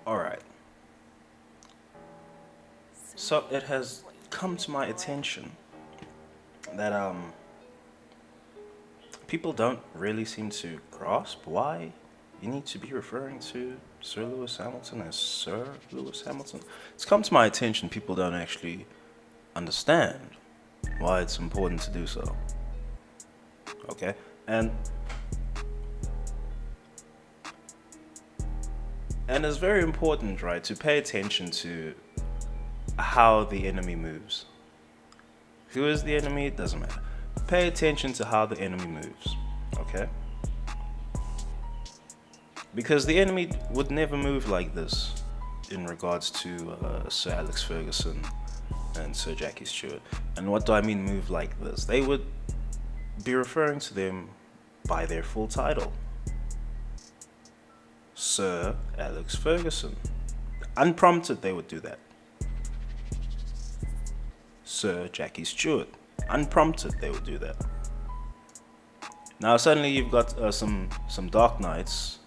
Alright, so it has come to my attention that people don't really seem to grasp why you need to be referring to Sir Lewis Hamilton as Sir Lewis Hamilton. It's come to my attention people don't actually understand why it's important to do so. Okay? And it's very important, right, to pay attention to how the enemy moves. Who is the enemy? It doesn't matter. Pay attention to how the enemy moves, okay? Because the enemy would never move like this in regards to Sir Alex Ferguson and Sir Jackie Stewart. And what do I mean move like this? They would be referring to them by their full title. Sir Alex Ferguson. Unprompted, they would do that. Sir Jackie Stewart. Unprompted, they would do that. Now suddenly you've got some Dark Knights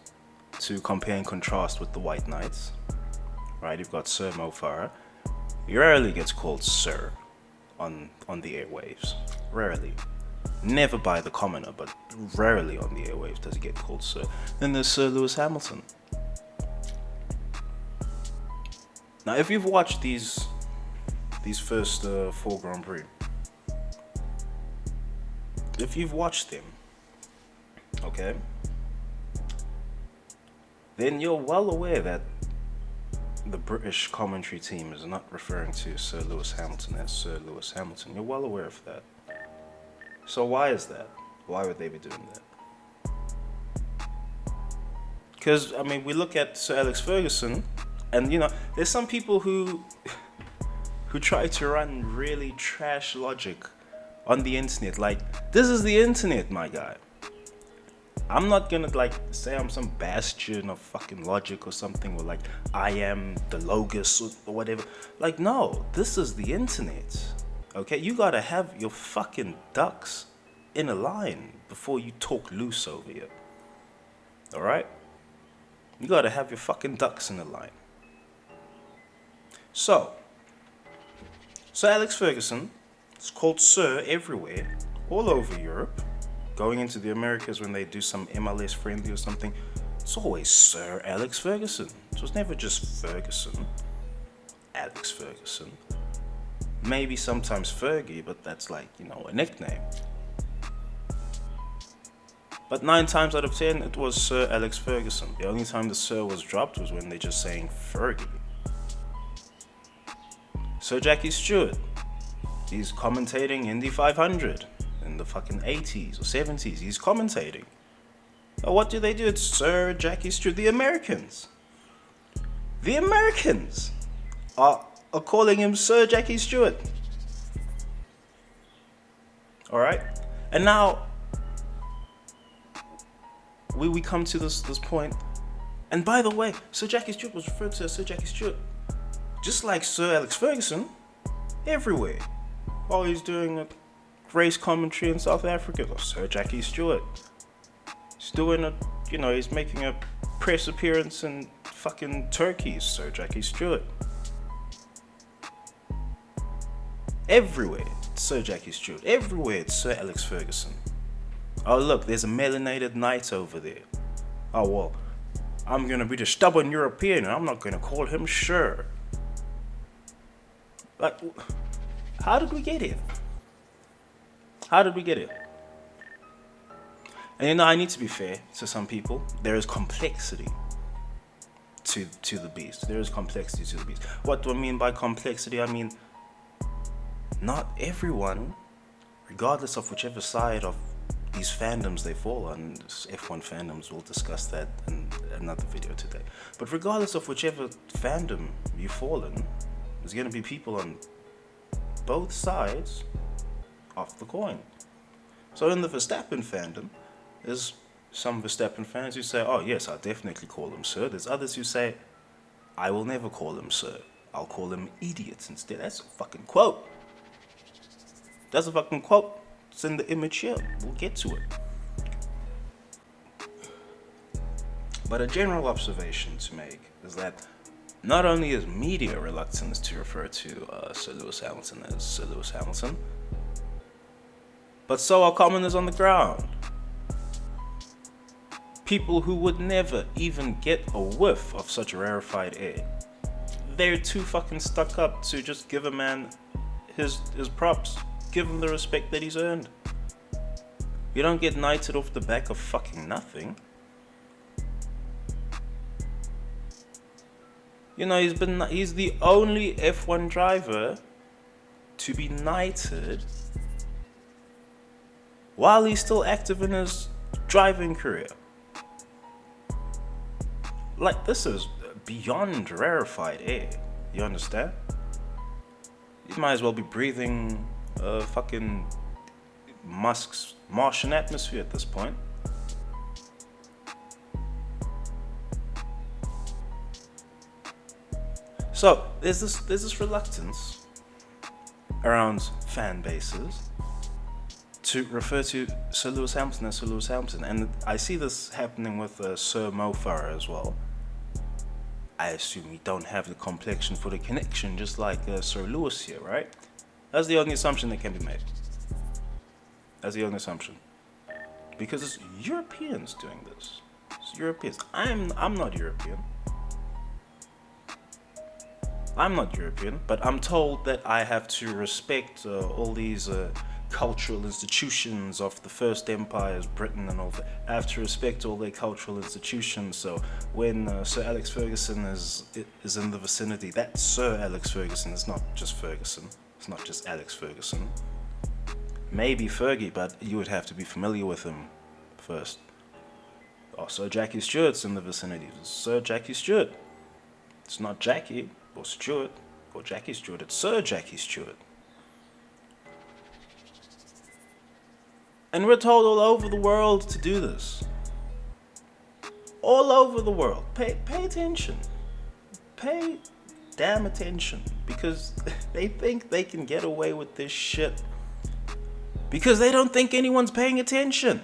to compare and contrast with the White Knights. Right, you've got Sir Mo Farah. He rarely gets called Sir on the airwaves. Rarely. Never by the commoner, but rarely on the airwaves does he get called Sir. Then there's Sir Lewis Hamilton. Now if you've watched these first 4 Grand Prix, if you've watched them, okay, then you're well aware that the British commentary team is not referring to Sir Lewis Hamilton as Sir Lewis Hamilton. You're well aware of that. So why is that? Why would they be doing that? Because, I mean, we look at Sir Alex Ferguson, and, you know, there's some people who try to run really trash logic on the internet. Like, this is the internet, my guy. I'm not gonna say I'm some bastion of fucking logic or something, or like I am the Logos or whatever. Like, no, this is the internet. Okay, you gotta have your fucking ducks in a line before you talk loose over here. Alright? You gotta have your fucking ducks in a line. So Alex Ferguson is called Sir everywhere, all over Europe. Going into the Americas when they do some MLS friendly or something, it's always Sir Alex Ferguson. So it's never just Ferguson. Alex Ferguson. Maybe sometimes Fergie, but that's like, you know, a nickname. But 9 times out of 10, it was Sir Alex Ferguson. The only time the Sir was dropped was when they're just saying Fergie. Sir Jackie Stewart. He's commentating Indy 500 in the fucking 80s or 70s. He's commentating. Now what do? It's Sir Jackie Stewart. The Americans are calling him Sir Jackie Stewart. Alright? And now we come to this point. And by the way, Sir Jackie Stewart was referred to as Sir Jackie Stewart, just like Sir Alex Ferguson, everywhere. While he's doing a race commentary in South Africa, or Sir Jackie Stewart. He's doing he's making a press appearance in fucking Turkey, Sir Jackie Stewart. Everywhere, it's Sir Jackie Stewart. Everywhere, it's Sir Alex Ferguson. Oh look, there's a melanated knight over there. Oh well, I'm gonna be the stubborn European and I'm not gonna call him Sir. Like, how did we get here? How did we get here? And I need to be fair to some people. There is complexity to the beast. There is complexity to the beast. What do I mean by complexity? I mean, not everyone, regardless of whichever side of these fandoms they fall on, F1 fandoms, we'll discuss that in another video today. But regardless of whichever fandom you fall in, there's going to be people on both sides of the coin. So in the Verstappen fandom, there's some Verstappen fans who say, oh yes, I'll definitely call him Sir. There's others who say, I will never call him Sir. I'll call him idiot instead. That's a fucking quote. That's a fucking quote. It's in the image here. We'll get to it. But a general observation to make is that Not only is media reluctant to refer to Sir Lewis Hamilton as Sir Lewis Hamilton, but so are commoners on the ground. People who would never even get a whiff of such rarefied air. They're too fucking stuck up to just give a man his props. Give him the respect that he's earned. You don't get knighted off the back of fucking nothing. You know, he's the only F1 driver to be knighted while he's still active in his driving career. Like, this is beyond rarefied air. You understand? You might as well be breathing fucking Musk's Martian atmosphere at this point. So there's this reluctance around fan bases to refer to Sir Lewis Hamilton as Sir Lewis Hamilton, and I see this happening with Sir Mo Farah as well. I assume he don't have the complexion for the connection, just like Sir Lewis here, right? That's the only assumption that can be made. That's the only assumption, because it's Europeans doing this. It's Europeans. I'm not European. I'm not European, but I'm told that I have to respect all these cultural institutions of the First Empire's Britain and all that. I have to respect all their cultural institutions. So when Sir Alex Ferguson is in the vicinity, that's Sir Alex Ferguson. It's not just Ferguson. It's not just Alex Ferguson. Maybe Fergie, but you would have to be familiar with him first. Oh, Sir Jackie Stewart's in the vicinity. It's Sir Jackie Stewart. It's not Jackie or Stewart or Jackie Stewart. It's Sir Jackie Stewart. And we're told all over the world to do this. All over the world. Pay attention. Pay damn attention. Because they think they can get away with this shit. Because they don't think anyone's paying attention.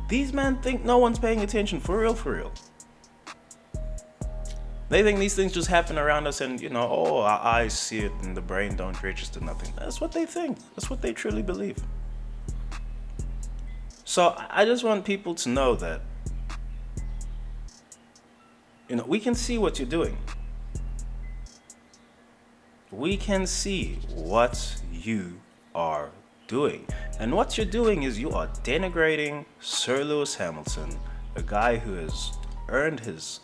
These men think no one's paying attention. For real, for real. They think these things just happen around us and, our eyes see it and the brain don't register nothing. That's what they think. That's what they truly believe. So I just want people to know that, we can see what you're doing. We can see what you are doing. And what you're doing is you are denigrating Sir Lewis Hamilton, a guy who has earned his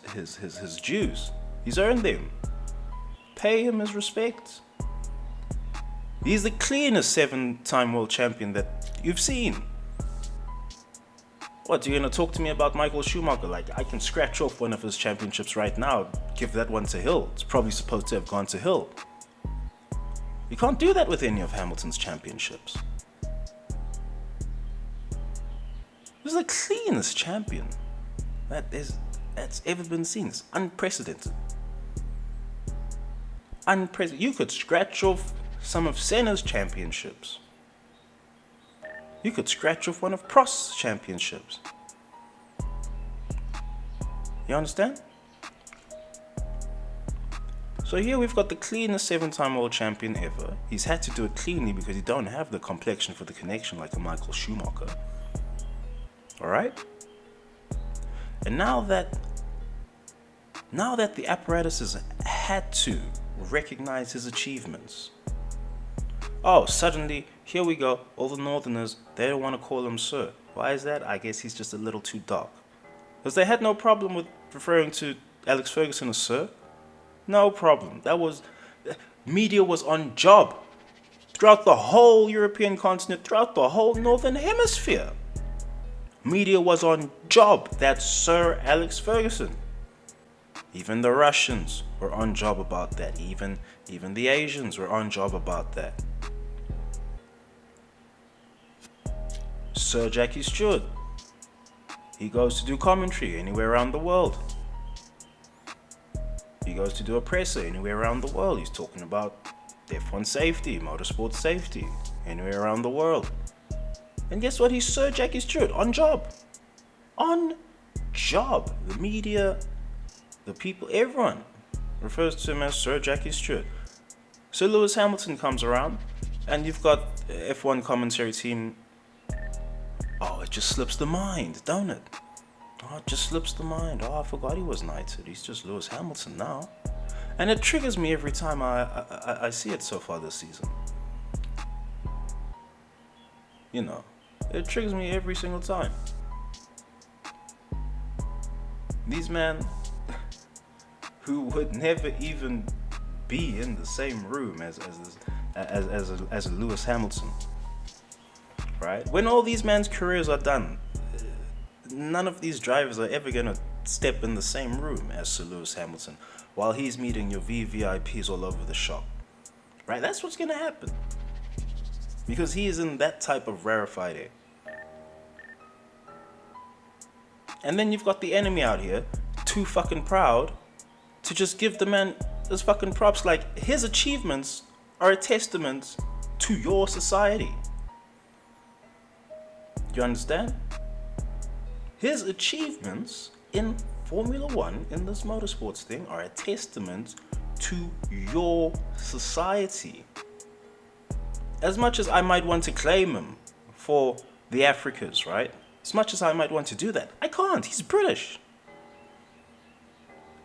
dues. He's earned them. Pay him his respect. He's the cleanest 7-time world champion that you've seen. What, you're gonna talk to me about Michael Schumacher? Like, I can scratch off one of his championships right now, give that one to Hill. It's probably supposed to have gone to Hill. You can't do that with any of Hamilton's championships. He's the cleanest champion that's ever been seen. It's unprecedented. You could scratch off some of Senna's championships. You could scratch off one of Prost's championships. You understand? So here we've got the cleanest 7-time world champion ever. He's had to do it cleanly because he don't have the complexion for the connection like a Michael Schumacher. Alright? And now that the apparatus has had to recognize his achievements, suddenly, here we go, all the Northerners, they don't want to call him Sir. Why is that? I guess he's just a little too dark. Because they had no problem with referring to Alex Ferguson as Sir. No problem. Media was on job throughout the whole European continent, throughout the whole Northern Hemisphere. Media was on job. That's Sir Alex Ferguson. Even the Russians were on job about that. Even the Asians were on job about that. Sir Jackie Stewart, he goes to do commentary anywhere around the world. He goes to do a presser anywhere around the world. He's talking about F1 safety, motorsport safety, anywhere around the world. And guess what? He's Sir Jackie Stewart, on job. On job. The media, the people, everyone refers to him as Sir Jackie Stewart. So Lewis Hamilton comes around, and you've got F1 commentary team. Oh, it just slips the mind, don't it? Oh, it just slips the mind. Oh, I forgot he was knighted. He's just Lewis Hamilton now. And it triggers me every time I see it so far this season. You know, it triggers me every single time. These men who would never even be in the same room as a Lewis Hamilton, right? When all these men's careers are done, none of these drivers are ever gonna step in the same room as Sir Lewis Hamilton while he's meeting your VVIPs all over the shop, right? That's what's gonna happen because he is in that type of rarefied air. And then you've got the enemy out here, too fucking proud to just give the man his fucking props. Like, his achievements are a testament to your society. You understand? His achievements in Formula One, in this motorsports thing, are a testament to your society. As much as I might want to claim him for the Africas, right? As much as I might want to do that, I can't. He's British.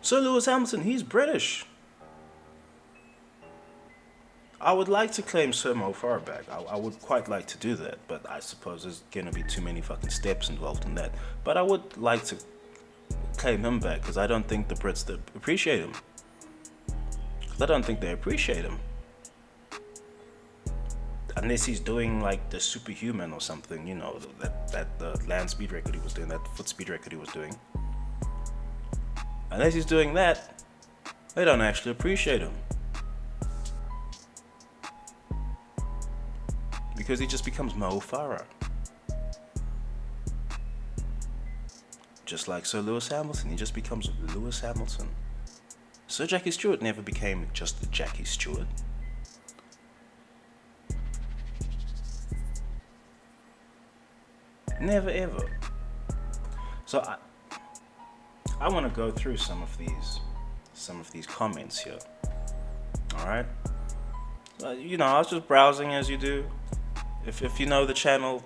Sir Lewis Hamilton, he's British. I would like to claim Sir Mo Farah back. I would quite like to do that, but I suppose there's gonna be too many fucking steps involved in that. But I would like to claim him back because I don't think the Brits appreciate him. I don't think they appreciate him. Unless he's doing like the superhuman or something, you know, that the land speed record he was doing, that foot speed record he was doing. Unless he's doing that, they don't actually appreciate him. Because he just becomes Mo Farah. Just like Sir Lewis Hamilton, he just becomes Lewis Hamilton. Sir Jackie Stewart never became just Jackie Stewart. Never ever. So I want to go through some of these comments here. All right. You know, I was just browsing as you do. If you know the channel,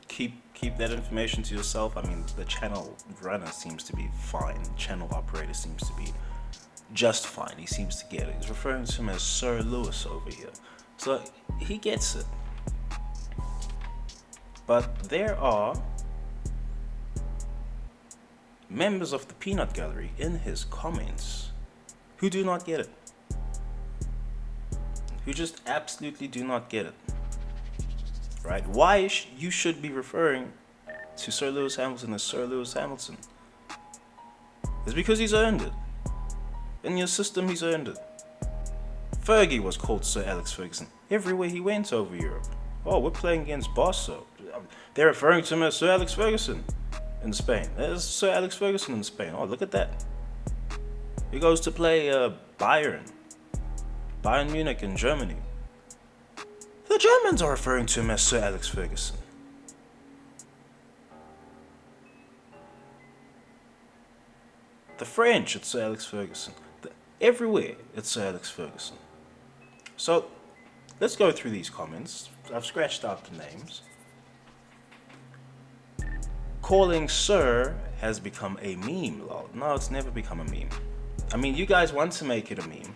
keep that information to yourself. I mean, the channel runner seems to be fine. Channel operator seems to be just fine. He seems to get it. He's referring to him as Sir Lewis over here, so he gets it. But there are members of the peanut gallery in his comments who do not get it. Who just absolutely do not get it. Right? Why you should be referring to Sir Lewis Hamilton as Sir Lewis Hamilton is because he's earned it. In your system, he's earned it. Fergie was called Sir Alex Ferguson everywhere he went over Europe. Oh, we're playing against Barca. They're referring to him as Sir Alex Ferguson in Spain. There's Sir Alex Ferguson in Spain. Oh, look at that. He goes to play Bayern Munich in Germany. The Germans are referring to him as Sir Alex Ferguson. The French, it's Sir Alex Ferguson. Everywhere, it's Sir Alex Ferguson. So, let's go through these comments. I've scratched out the names. Calling Sir has become a meme, lol. No, it's never become a meme. I mean, you guys want to make it a meme.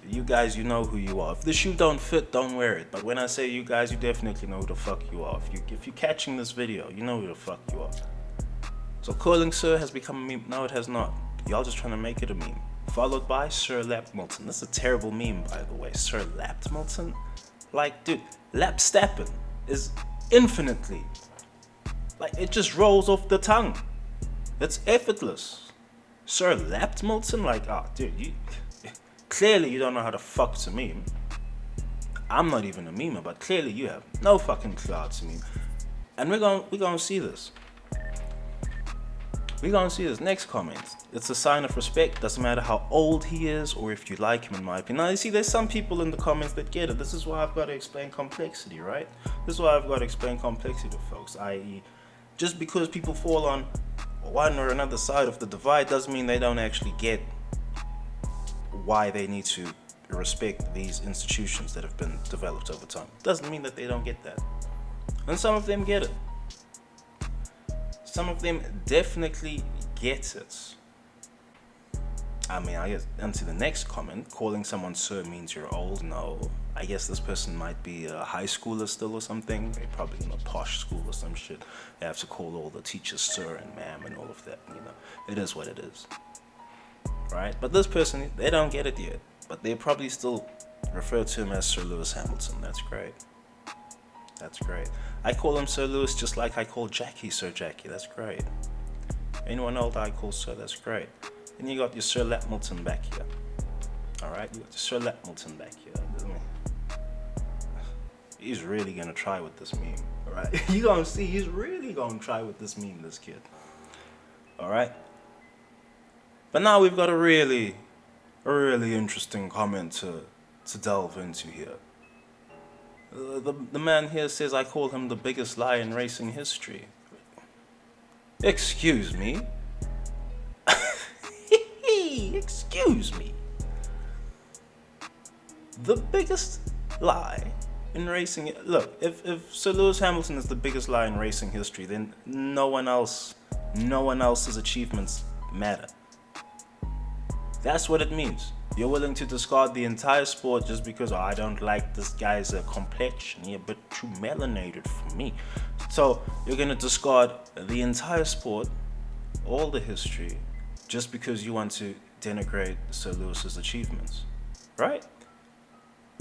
You guys, you know who you are. If the shoe don't fit, don't wear it. But when I say you guys, you definitely know who the fuck you are. If you're catching this video, you know who the fuck you are. So calling Sir has become a meme. No, it has not. Y'all just trying to make it a meme. Followed by Sir Lapmilton. This is a terrible meme, by the way. Sir Lapmilton? Like, dude, Lapstappen is infinitely, like, it just rolls off the tongue. It's effortless. Sir Lapmilton? Like, dude, clearly you don't know how to fuck to meme. I'm not even a memer, but clearly you have no fucking clue how to meme. And we're gonna see this. We're gonna see this next comment. It's a sign of respect. Doesn't matter how old he is or if you like him, in my opinion. Now you see, there's some people in the comments that get it. This is why I've got to explain complexity, right? This is why I've got to explain complexity to folks. I.e., just because people fall on one or another side of the divide doesn't mean they don't actually get why they need to respect these institutions that have been developed over time. Doesn't mean that they don't get that. And some of them get it. Some of them definitely get it. I mean, I guess onto the next comment, calling someone sir means you're old. No, I guess this person might be a high schooler still or something. They're probably in a posh school or some shit. They have to call all the teachers sir and ma'am and all of that, you know. It is what it is. Right? But this person, they don't get it yet. But they probably still refer to him as Sir Lewis Hamilton. That's great. That's great. I call him Sir Lewis just like I call Jackie Sir Jackie. That's great. Anyone else I call Sir, that's great. And you got your Sir Lapmilton back here. Alright, you got your Sir Lapmilton back here. He's really gonna try with this meme. Alright? You gonna see, he's really gonna try with this meme, this kid. Alright? But now we've got a really interesting comment to delve into here. The man here says I call him the biggest lie in racing history. Excuse me? Excuse me? The biggest lie in racing... Look, if Sir Lewis Hamilton is the biggest lie in racing history, then no one else's achievements matter. That's what it means. You're willing to discard the entire sport just because I don't like this guy's complexion. He's a bit too melanated for me. So you're going to discard the entire sport, all the history, just because you want to denigrate Sir Lewis's achievements. Right?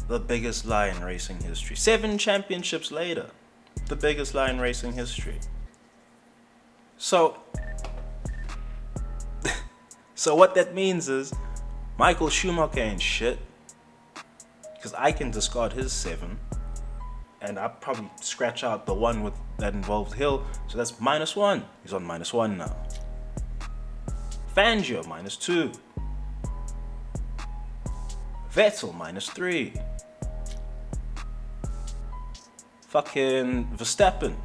The biggest lie in racing history. 7 championships later. The biggest lie in racing history. So what that means is Michael Schumacher ain't shit, because I can discard his 7 and I'll probably scratch out the one that involved Hill, so that's -1. He's on -1 now. Fangio -2. Vettel -3. Fucking Verstappen,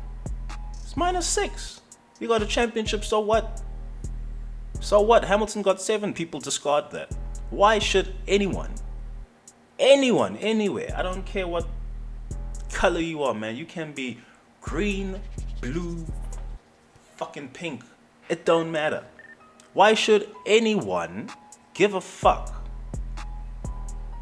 it's -6. He got a championship, so what? So what? Hamilton got 7. People discard that. Why should anyone, anywhere, I don't care what color you are, man. You can be green, blue, fucking pink. It don't matter. Why should anyone give a fuck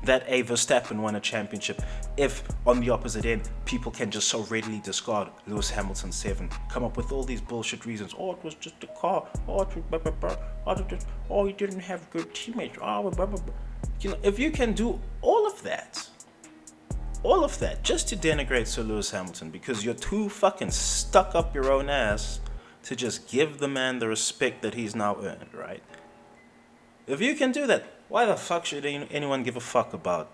that a Verstappen won a championship if on the opposite end people can just so readily discard Lewis Hamilton's 7, come up with all these bullshit reasons? Oh, it was just a car. Oh, it was blah, blah, blah. Oh, he didn't have good teammates. Oh, blah, blah, blah. You know, if you can do all of that just to denigrate Sir Lewis Hamilton because you're too fucking stuck up your own ass to just give the man the respect that he's now earned, right? If you can do that, why the fuck should anyone give a fuck about,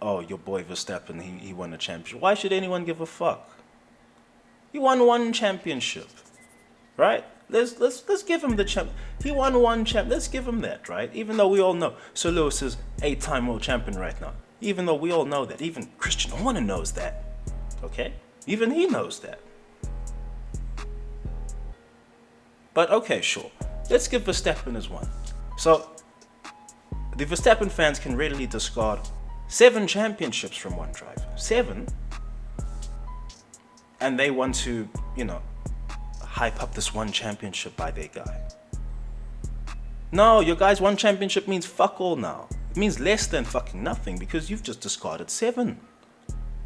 oh, your boy Verstappen, he won a championship? Why should anyone give a fuck? He won 1 championship, right? Let's give him the champ. He won 1 champ. Let's give him that, right? Even though we all know Sir Lewis is 8-time world champion right now. Even though we all know that. Even Christian Horner knows that. Okay? Even he knows that. But okay, sure. Let's give Verstappen as 1. So the Verstappen fans can readily discard 7 championships from one driver. 7. And they want to, you know, hype up this 1 championship by their guy. No, your guy's 1 championship means fuck all now. It means less than fucking nothing because you've just discarded 7.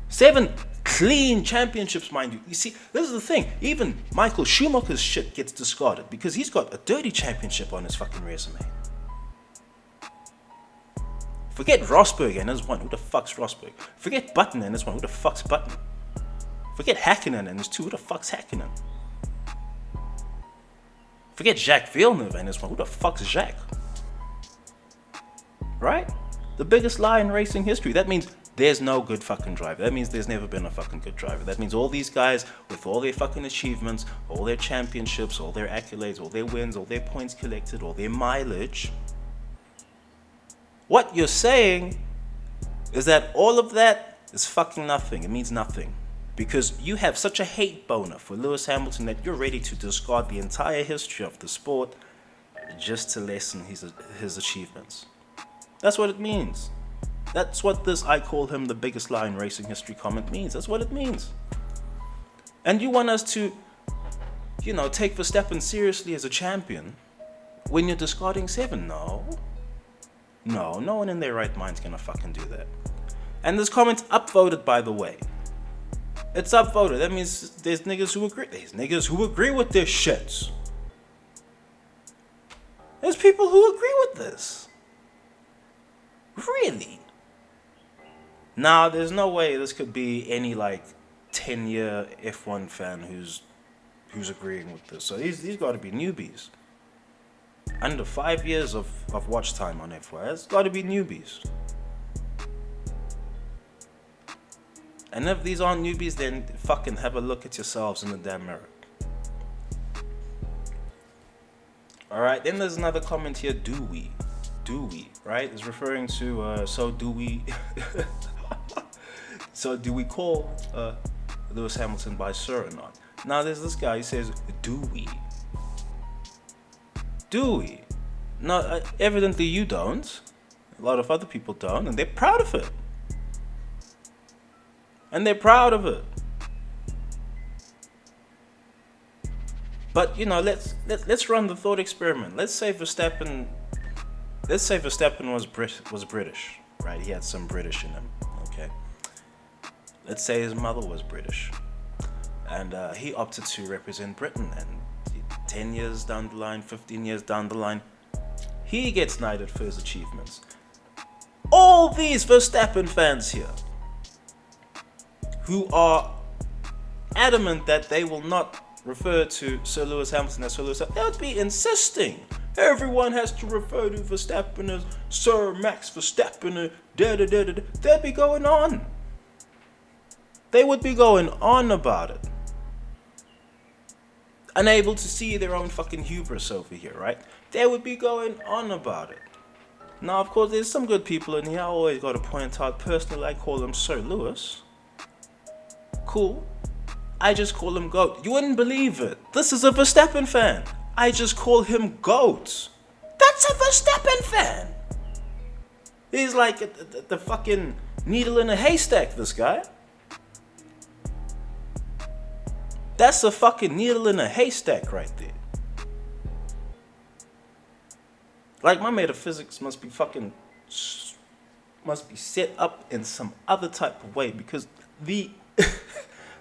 7 clean championships, mind you. You see, this is the thing. Even Michael Schumacher's shit gets discarded because he's got a dirty championship on his fucking resume. Forget Rosberg and his 1. Who the fuck's Rosberg? Forget Button and his 1. Who the fuck's Button? Forget Hakkinen and his 2. Who the fuck's Hakkinen? Forget Jacques Villeneuve and his 1. Who the fuck's Jacques? Right? The biggest lie in racing history. That means there's no good fucking driver. That means there's never been a fucking good driver. That means all these guys with all their fucking achievements, all their championships, all their accolades, all their wins, all their points collected, all their mileage. What you're saying is that all of that is fucking nothing. It means nothing. because you have such a hate boner for Lewis Hamilton that you're ready to discard the entire history of the sport just to lessen his achievements. That's what it means. That's what this "I call him the biggest lie in racing history" comment means. That's what it means. And you want us to, take Verstappen seriously as a champion when you're discarding 7? No, no one in their right mind's gonna fucking do that. And this comment's upvoted, by the way. It's upvoted. That means there's niggas who agree. There's niggas who agree with this shit. There's people who agree with this. Really? Now, there's no way this could be any 10-year F1 fan who's agreeing with this. So these got to be newbies. Under 5 years of watch time on F1, it's got to be newbies. And if these aren't newbies, then fucking have a look at yourselves in the damn mirror. Alright, then there's another comment here, do we, right? It's referring to, so do we call Lewis Hamilton by sir or not? Now there's this guy who says, do we? No, evidently you don't. A lot of other people don't, and they're proud of it. But let's run the thought experiment. Let's say Verstappen was British, right? He had some British in him. Okay. Let's say his mother was British, and he opted to represent Britain. And 10 years down the line, 15 years down the line, he gets knighted for his achievements. All these Verstappen fans here, who are adamant that they will not refer to Sir Lewis Hamilton as Sir Lewis Hamilton, they would be insisting everyone has to refer to Verstappen as Sir Max Verstappen, they'd be going on. They would be going on about it. Unable to see their own fucking hubris over here, right? They would be going on about it. Now, of course, there's some good people in here. I always got to point out, personally, I call them Sir Lewis. Cool. I just call him GOAT. You wouldn't believe it. This is a Verstappen fan. I just call him GOAT. That's a Verstappen fan. He's like the fucking needle in a haystack, this guy. That's a fucking needle in a haystack right there. Like, my metaphysics must be set up in some other type of way, because the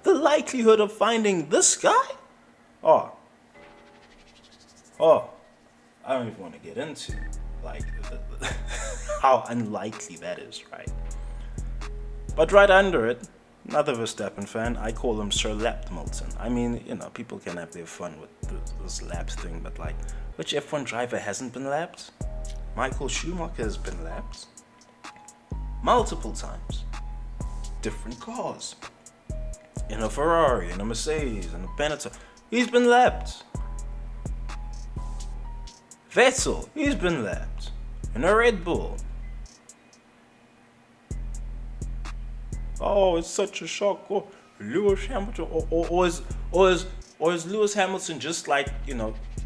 likelihood of finding this guy, I don't even want to get into how unlikely that is, right? But right under it, another Verstappen fan, I call him Sir Lapped Milton. I mean, people can have their fun with this laps thing, but which F1 driver hasn't been lapped? Michael Schumacher has been lapped multiple times. Different cars. In a Ferrari, in a Mercedes, in a Benetton. He's been lapped. Vettel, he's been lapped. In a Red Bull. Oh, it's such a shock. Oh, Lewis Hamilton, or is Lewis Hamilton just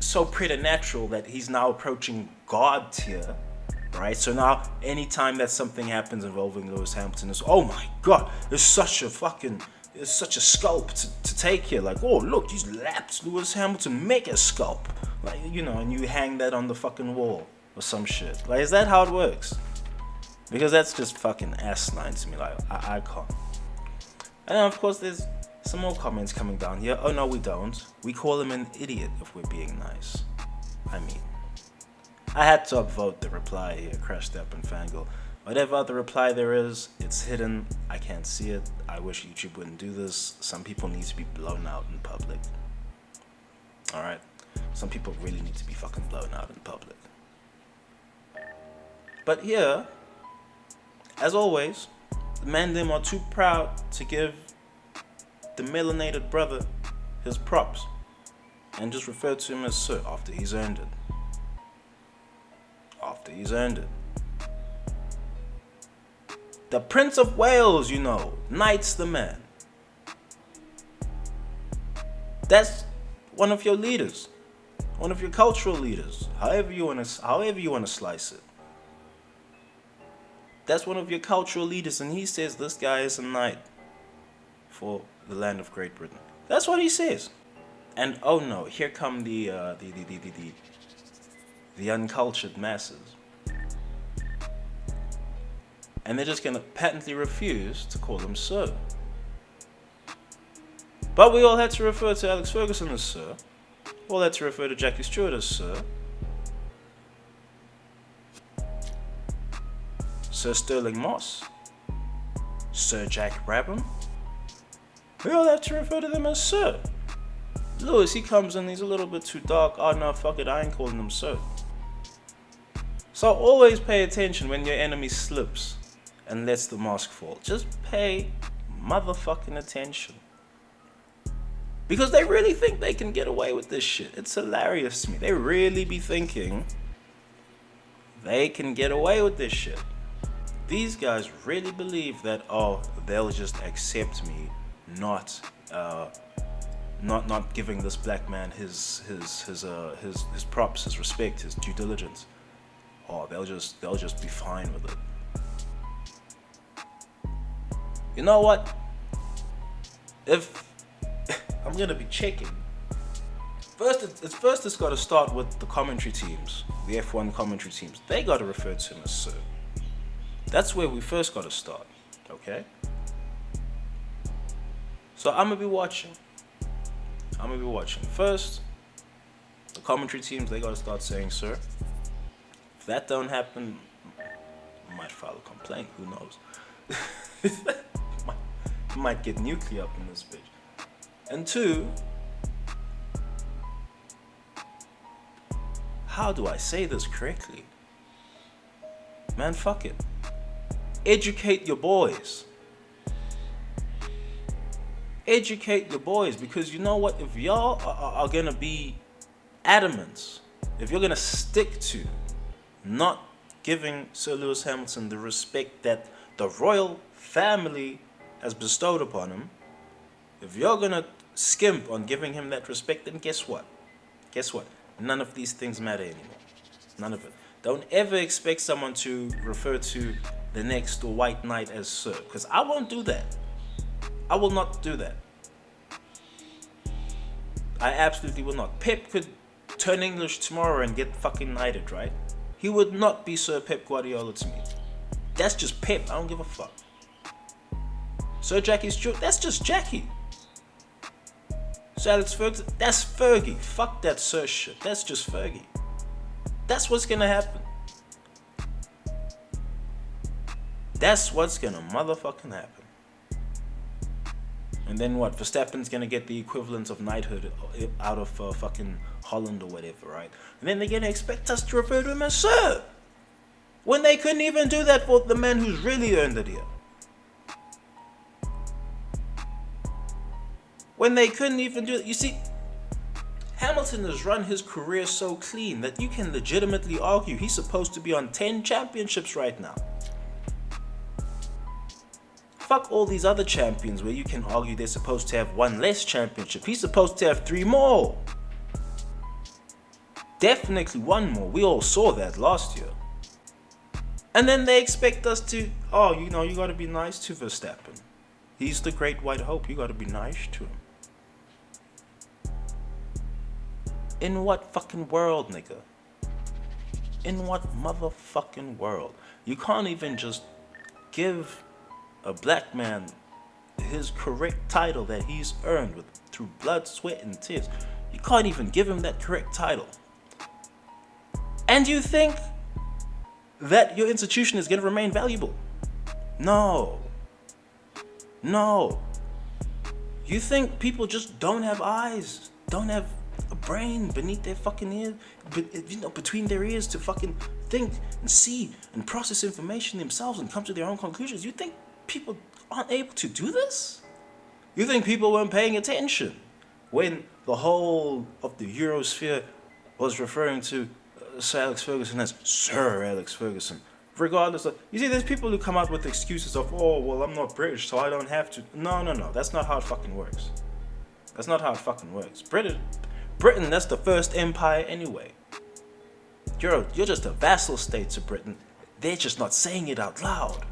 so preternatural that he's now approaching God tier, right? So now, anytime that something happens involving Lewis Hamilton, it's, oh my God, it's such a sculpt to take here. Oh, look, he's lapped Lewis Hamilton, mega sculpt. And you hang that on the fucking wall or some shit. Is that how it works? Because that's just fucking asinine to me. I can't. And then, of course, there's some more comments coming down here. Oh, no, we don't. We call him an idiot if we're being nice. I mean, I had to upvote the reply here, Crashed Up and Fangirl. Whatever other reply there is, it's hidden. I can't see it. I wish YouTube wouldn't do this. Some people need to be blown out in public. Alright? Some people really need to be fucking blown out in public. But here, as always, the man them are too proud to give the melanated brother his props and just refer to him as Sir after he's earned it. The Prince of Wales, knights the man. That's one of your leaders, one of your cultural leaders, however you want to slice it. That's one of your cultural leaders, and he says this guy is a knight for the land of Great Britain. That's what he says. And oh no, here come the uncultured masses, and they're just gonna patently refuse to call him sir. But we all had to refer to Alex Ferguson as sir. We all had to refer to Jackie Stewart as sir. Sir Sterling Moss, Sir Jack Brabham. We all have to refer to them as sir. Lewis, he comes in, he's a little bit too dark. Oh no, fuck it, I ain't calling him sir. So always pay attention when your enemy slips and lets the mask fall. Just pay motherfucking attention. Because they really think they can get away with this shit. It's hilarious to me. They really be thinking they can get away with this shit. These guys really believe that, oh, they'll just accept me not giving this black man his props, his respect, his due diligence. Oh, they'll just be fine with it. You know what? If I'm gonna be checking. First, it's got to start with the commentary teams, the F1 commentary teams. They got to refer to him as sir. That's where we first got to start, okay? So I'm gonna be watching. First, the commentary teams, they got to start saying sir. If that don't happen, I might file a complaint. Who knows? might get nuclear up in this bitch. And two, how do I say this correctly? Man, fuck it. Educate your boys. Educate your boys, because you know what? If y'all are gonna be adamant, if you're gonna stick to not giving Sir Lewis Hamilton the respect that the royal family has bestowed upon him, if you're gonna skimp on giving him that respect, then guess what? None of these things matter anymore. None of it. Don't ever expect someone to refer to the next white knight as sir, because I won't do that. I will not do that. I absolutely will not. Pep could turn English tomorrow and get fucking knighted, right? He would not be Sir Pep Guardiola to me. That's just Pep. I don't give a fuck. Sir Jackie Stewart, that's just Jackie. Sir Alex Ferguson, that's Fergie. Fuck that Sir shit. That's just Fergie. That's what's gonna happen. That's what's gonna motherfucking happen. And then what? Verstappen's gonna get the equivalent of knighthood out of fucking Holland or whatever, right? And then they're gonna expect us to refer to him as sir, when they couldn't even do that for the man who's really earned it here. When they couldn't even do it. You see, Hamilton has run his career so clean that you can legitimately argue he's supposed to be on 10 championships right now. Fuck all these other champions where you can argue they're supposed to have one less championship. He's supposed to have 3 more. Definitely 1 more. We all saw that last year. And then they expect us to, oh, you know, you gotta be nice to Verstappen. He's the great white hope. You gotta be nice to him. In what fucking world, nigga? In what motherfucking world? You can't even just give a black man his correct title that he's earned through blood, sweat, and tears. You can't even give him that correct title. And you think that your institution is going to remain valuable? No. You think people just don't have eyes, don't have a brain beneath their fucking ears, between their ears to fucking think and see and process information themselves and come to their own conclusions? You think people aren't able to do this? You think people weren't paying attention when the whole of the Eurosphere was referring to Sir Alex Ferguson as Sir Alex Ferguson? Regardless of, you see, there's people who come out with excuses of, oh, well, I'm not British, so I don't have to. No, that's not how it fucking works. That's not how it fucking works. Britain, that's the first empire anyway. You're just a vassal state to Britain. They're just not saying it out loud.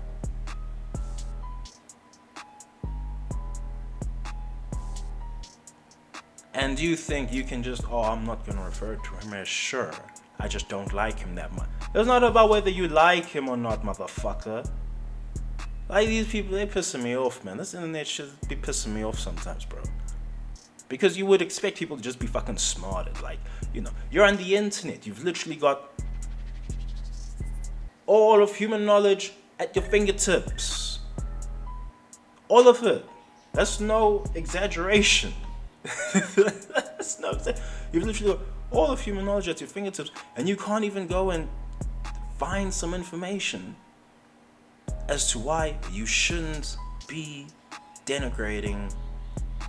And you think you can just, oh, I'm not going to refer to him as sure. I just don't like him that much. It's not about whether you like him or not, motherfucker. Like, these people, they're pissing me off, man. This internet should be pissing me off sometimes, bro. Because you would expect people to just be fucking smarted. Like, you know, you're on the internet. You've literally got all of human knowledge at your fingertips. All of it. That's no exaggeration. That's no exaggeration. You've literally got all of human knowledge at your fingertips, and you can't even go and find some information as to why you shouldn't be denigrating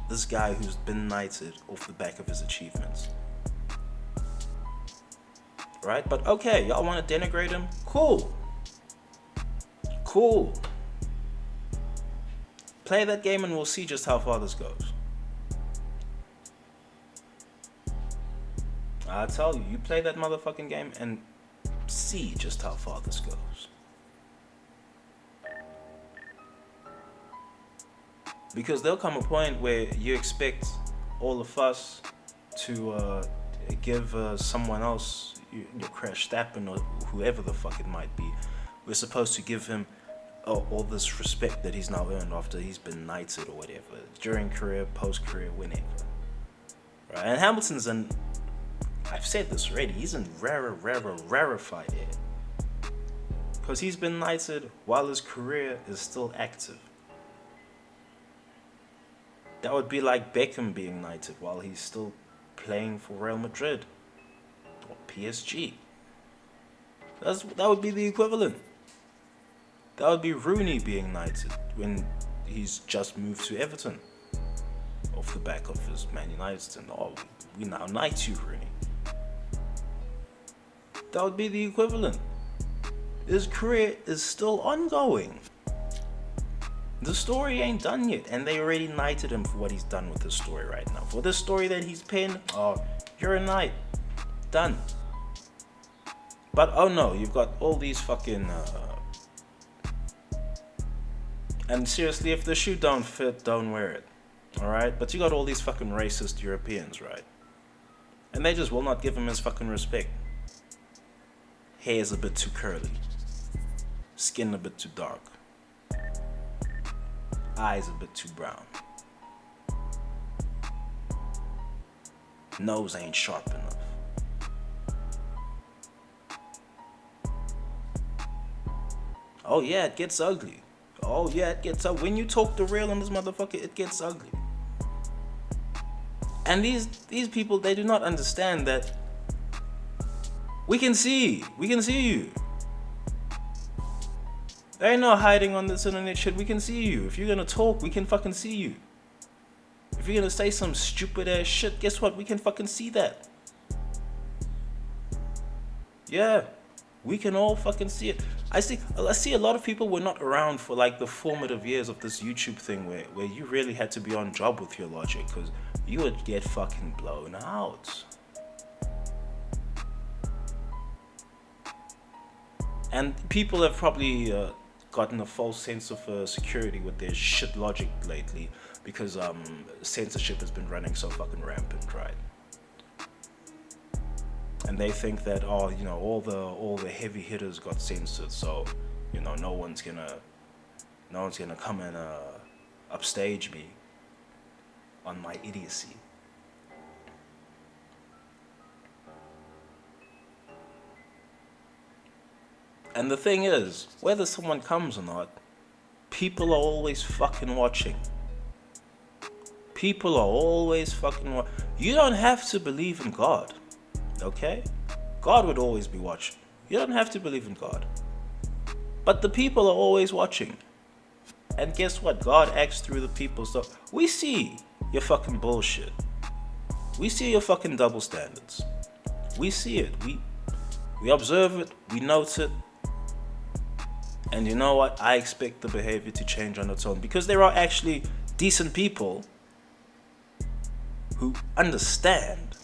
this guy who's been knighted off the back of his achievements. Right? But okay, y'all want to denigrate him? Cool. Play that game and we'll see just how far this goes. I tell you, you play that motherfucking game and see just how far this goes. Because there'll come a point where you expect all of us to give someone else, your Crash Stappen or whoever the fuck it might be, we're supposed to give him all this respect that he's now earned after he's been knighted or whatever, during career, post-career, whenever. Right? And Hamilton's I've said this already, he's in rarefied air. Because he's been knighted while his career is still active. That would be like Beckham being knighted while he's still playing for Real Madrid or PSG. That would be the equivalent. That would be Rooney being knighted when he's just moved to Everton off the back of his Man United stint. Oh, we now knight you, Rooney. That would be the equivalent. His career is still ongoing. The story ain't done yet, and they already knighted him for what he's done with this story right now. For this story that he's penned, oh, you're a knight. Done. But oh no, you've got all these fucking and seriously, if the shoe don't fit, don't wear it. Alright? But you got all these fucking racist Europeans, right? And they just will not give him his fucking respect. Hair's a bit too curly. Skin a bit too dark. Eyes a bit too brown. Nose ain't sharp enough. Oh yeah, it gets ugly. Oh yeah, it gets ugly. When you talk the real in this motherfucker, it gets ugly. And these people, they do not understand that we can see you. There ain't no hiding on this internet shit. We can see you. If you're gonna talk, we can fucking see you. If you're gonna say some stupid ass shit, guess what? We can fucking see that. Yeah, we can all fucking see it. I see a lot of people were not around for like the formative years of this YouTube thing where you really had to be on job with your logic, because you would get fucking blown out. And people have probably gotten a false sense of security with their shit logic lately, because censorship has been running so fucking rampant, right? And they think that, oh, you know, all the heavy hitters got censored, so, you know, no one's gonna come and upstage me on my idiocy. And the thing is, whether someone comes or not, people are always fucking watching. People are always fucking watching. You don't have to believe in God, okay? God would always be watching. You don't have to believe in God. But the people are always watching. And guess what? God acts through the people. So we see your fucking bullshit. We see your fucking double standards. We see it. We observe it. We note it. And you know what? I expect the behavior to change on its own, because there are actually decent people who understand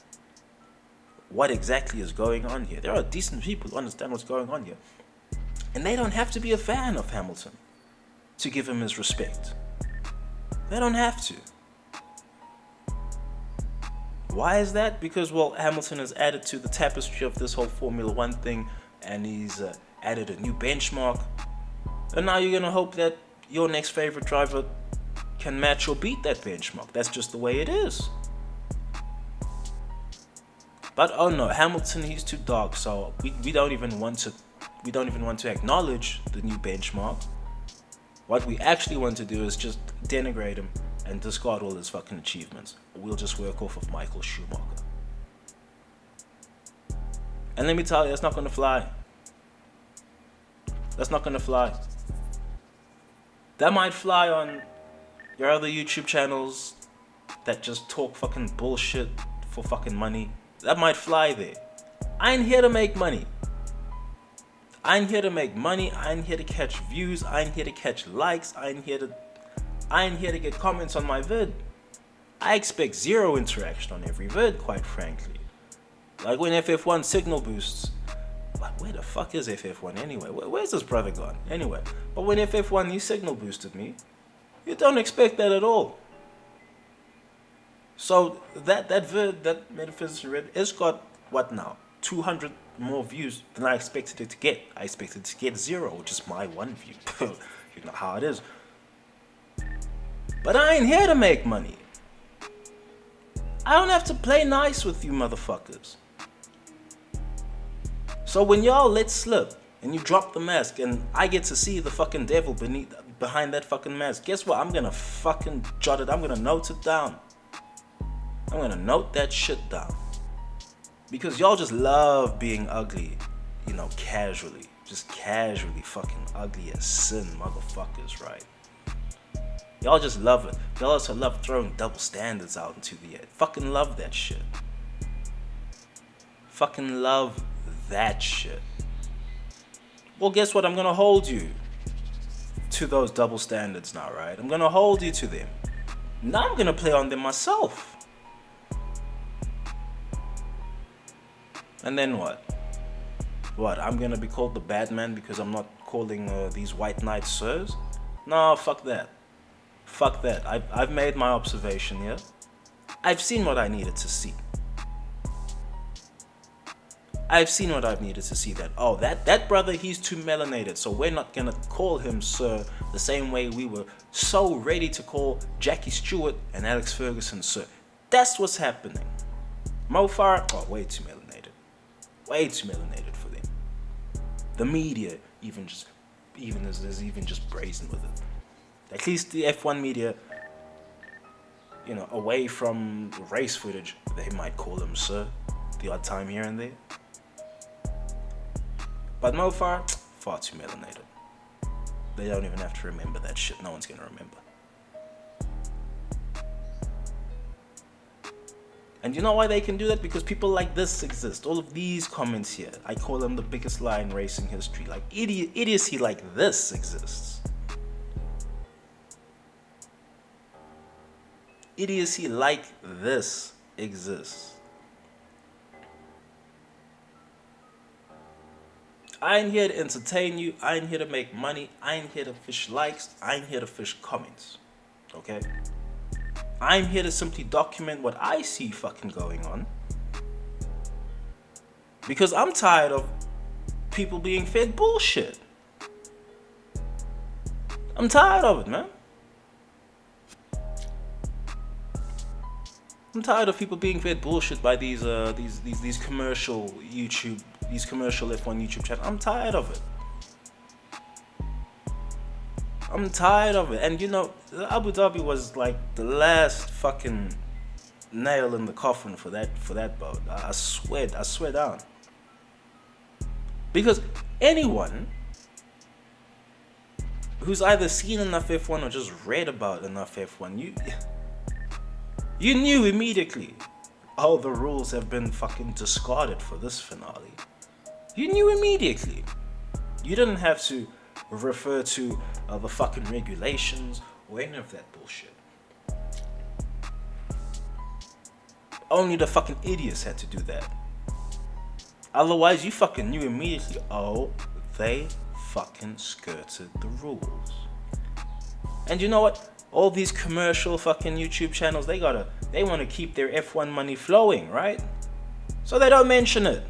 what exactly is going on here. There are decent people who understand what's going on here. And they don't have to be a fan of Hamilton to give him his respect. They don't have to. Why is that? Because, well, Hamilton has added to the tapestry of this whole Formula One thing, and he's added a new benchmark. And now you're going to hope that your next favorite driver can match or beat that benchmark. That's just the way it is. But oh no, Hamilton, he's too dark, so we don't even want to acknowledge the new benchmark. What we actually want to do is just denigrate him and discard all his fucking achievements. We'll just work off of Michael Schumacher. And let me tell you, that's not gonna fly. That's not gonna fly. That might fly on your other YouTube channels that just talk fucking bullshit for fucking money. That might fly there. I ain't here to make money. I ain't here to make money. I ain't here to catch views. I ain't here to catch likes. I ain't here to get comments on my vid. I expect zero interaction on every vid, quite frankly. Like when FF1 signal boosts. Like, where the fuck is FF1 anyway? Where's this brother gone? Anyway, but when FF1 he signal boosted me, you don't expect that at all. So that vid, that Metaphysics Red, it's got what now? 200 more views than I expected it to get. I expected it to get 0, which is my 1 view. You know how it is. But I ain't here to make money. I don't have to play nice with you motherfuckers. So when y'all let slip and you drop the mask and I get to see the fucking devil behind that fucking mask, guess what? I'm gonna fucking jot it. I'm gonna note it down. I'm gonna note that shit down. Because y'all just love being ugly, you know, casually. Just casually fucking ugly as sin motherfuckers, right? Y'all just love it. Y'all also love throwing double standards out into the air. Fucking love that shit. Fucking love that shit. Well, guess what? I'm gonna hold you to those double standards now, right? I'm gonna hold you to them. Now I'm gonna play on them myself. And then what? What? I'm gonna be called the bad man because I'm not calling these white knights sirs? No, fuck that. Fuck that. I've made my observation here. I've seen what I needed to see. I've seen what I've needed to see. That, oh, that brother, he's too melanated, so we're not gonna call him sir the same way we were so ready to call Jackie Stewart and Alex Ferguson sir. That's what's happening. Mo Farah, oh, way too melanated. Way too melanated for them. The media even just brazen with it. At least the F1 media, you know, away from the race footage, they might call him sir the odd time here and there. But Mo Farah, far too melanated. They don't even have to remember that shit. No one's gonna remember. And you know why they can do that? Because people like this exist. All of these comments here, I call them the biggest lie in racing history. Like idiocy like this exists. Idiocy like this exists. I ain't here to entertain you. I ain't here to make money. I ain't here to fish likes. I ain't here to fish comments. Okay? I'm here to simply document what I see fucking going on. Because I'm tired of people being fed bullshit. I'm tired of it, man. I'm tired of people being fed bullshit by these commercial YouTube, these commercial F1 YouTube channels. I'm tired of it. I'm tired of it. And you know, Abu Dhabi was like the last fucking nail in the coffin for that boat. I swear down. Because anyone who's either seen enough F1 or just read about enough F1, you knew immediately, oh, the rules have been fucking discarded for this finale. You knew immediately. You didn't have to refer to the fucking regulations or any of that bullshit. Only the fucking idiots had to do that. Otherwise, you fucking knew immediately, oh, they fucking skirted the rules. And you know what? All these commercial fucking YouTube channels, they want to keep their F1 money flowing, right? So they don't mention it.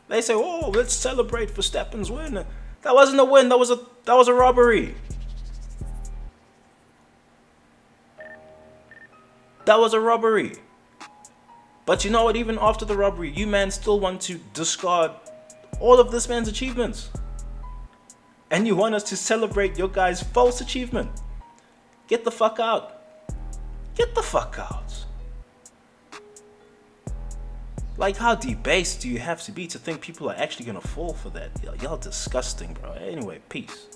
They say, oh, let's celebrate Verstappen's win. That wasn't a win, that was a robbery. That was a robbery. But you know what, even after the robbery, you man still want to discard all of this man's achievements. And you want us to celebrate your guy's false achievement. Get the fuck out. Get the fuck out. Like, how debased do you have to be to think people are actually gonna fall for that? Y'all disgusting, bro. Anyway, peace.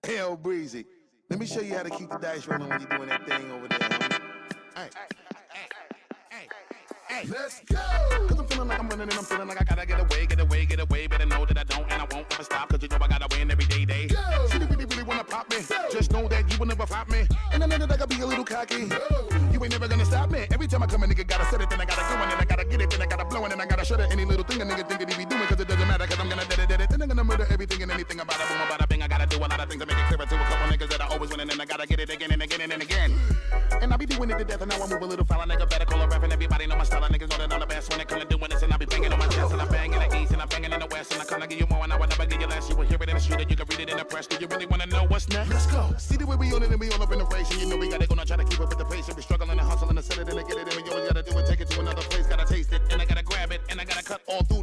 Hell breezy. Let me show you how to keep the dice rolling when you're doing that thing over there, homie. Hey, let's go! Cause I'm feeling like I'm running and I'm feeling like I gotta get away. Better know that I don't and I won't ever stop. Cause you know I gotta win every day. See, you really wanna pop me. Just know that you will never flop me. And I know that I gotta be a little cocky. You ain't never gonna stop me. Every time I come, a nigga gotta set it, then I gotta go, and then I gotta get it, then I gotta blow, and then I gotta shut it. Any little thing a nigga think that he be doing, cause it doesn't matter, cause I'm gonna dead it. Then I'm gonna murder everything and anything about it. Boom, about a bing. I gotta do a lot of things to make it clearer to a couple niggas that I always win, and then I gotta get it again and again and again. And I be doing it to death, and now I move a little foul. Nigga better call a rap, and everybody know my style. Niggas know that I'm the best when it comes to doing this, and I be banging on my chest, and I'm banging in the east, and I'm banging in the west, and I kinda give you more, and I will never give you less. You will hear it in the street, and you can read it in the press. Do you really wanna know what's next? Let's go. See the way we on it, and we all up in the race, and you know we gotta go now, try to keep up with the pace, and we struggling and hustling and set it, and I get it, and we always gotta do it, take it to another place, gotta taste it, and I gotta grab it, and I gotta cut all through